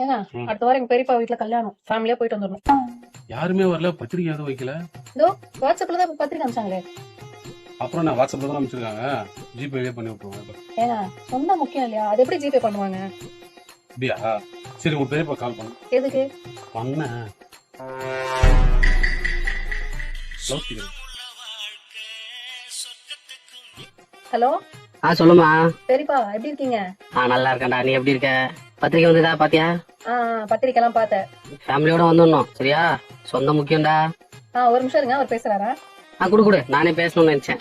ஏங்க அடுத்த வாரம் எங்க பெரியப்பா வீட்டுல கல்யாணம், ஃபேமிலியா போயிட்டு வந்துடணும். யாருமே வரல, பத்திரிக்கை எதுவும் வைக்கல. இதோ வாட்ஸ்அப்ல தான் பத்திரிக்கை அனுப்பிச்சாங்களே. அப்புறம் நான் வாட்ஸ்அப்ல தான் அனுப்பிச்சிருக்காங்க, ஜிபேவே பண்ணி விட்டுருவாங்க. ஏங்க சொன்னா முக்கியம் இல்லையா? அது எப்படி ஜிபே பண்ணுவாங்க? அப்படியா? சரி, உங்க பெரியப்பா கால் பண்ணு. எதுக்கு? பண்ண ஹலோ சொல்லுமா. பெரியப்பா எப்படி இருக்கீங்க? நல்லா இருக்கேன்டா, நீ எப்படி இருக்க? பத்திரிக்கை வந்ததா பாத்தியா? பத்திரிக்கை எல்லாம் பார்த்தேன். ஃபேமிலியோட வந்துடணும், சரியா? சொந்த முக்கியம்டா. ஒரு நிமிஷம் இருங்க, அவர் பேசுறாரா? குடு நானே பேசணும்னு நினைச்சேன்.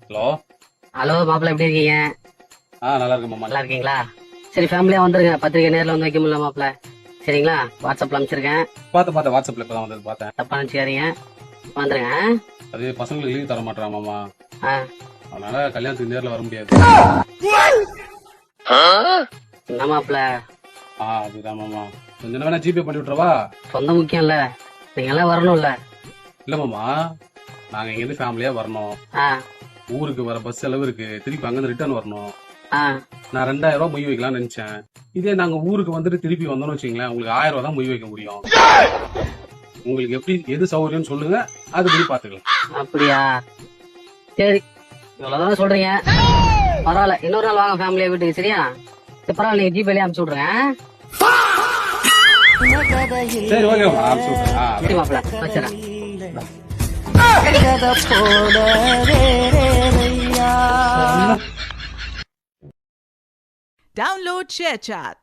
ஹலோ ஹலோ மாப்பிள்ள, எப்படி இருக்கீங்க? நல்லா இருக்கு மாமா. நல்லா இருக்கீங்களா? சரி, ஃபேமிலியா வந்துருங்க. பத்திரிக்கை நேர்ல வந்து வைக்க முடியல மாப்பிள்ள, சரிங்களா? வாட்ஸ்அப்ல அனுப்பிச்சிருக்கேன். பார்த்தேன் வாட்ஸ்அப்ல இப்பதான் வந்தது பார்த்தேன். தப்பா நினைச்சுக்காதீங்க, வந்துருங்க. அது பசங்களுக்கு லீவ் தர மாட்டான் மாமா, அதனால கல்யாணத்துக்கு நேர்ல வர முடியாது. என்ன மாப்பிள்ள? அதுதான் மாமா, கொஞ்சம் வேணா ஜிபே பண்ணி விட்டுறவா? சொந்த முக்கியம் இல்ல, நீங்க எல்லாம் வரணும்ல. இல்ல மாமா, நாங்க இங்க இருந்து ஃபேமிலியா வரணும். ஊருக்கு வர பஸ் செலவு இருக்கு, திருப்பி அங்கிருந்து ரிட்டர்ன் வரணும். நான் 2000 ரூபாய் மொய் வைக்கலாம்னு நினைச்சேன். இதே நாங்க ஊருக்கு வந்துட்டு திருப்பி வந்தோம்னு வச்சுங்களேன், உங்களுக்கு 1000 ரூபாய் தான் மொய் வைக்க முடியும். உங்களுக்கு எப்படி எது சௌகரியம்னு சொல்லுங்க, அதுபடி பாத்துக்கலாம். அப்படியா? சரி, இவ்வளவுதான் சொல்றீங்க, பரவாயில்ல. இன்னொரு நாள் வாங்க ஃபேமிலியா வீட்டுக்கு, சரியா? பரவாயில்ல, நீங்க ஜிபேலயே அனுப்பிச்சு விடுறேன். சரி, ஓகே அனுப்பிச்சு விடுறேன். சரி மாப்பிள்ள, வச்சுறேன். Download ShareChat.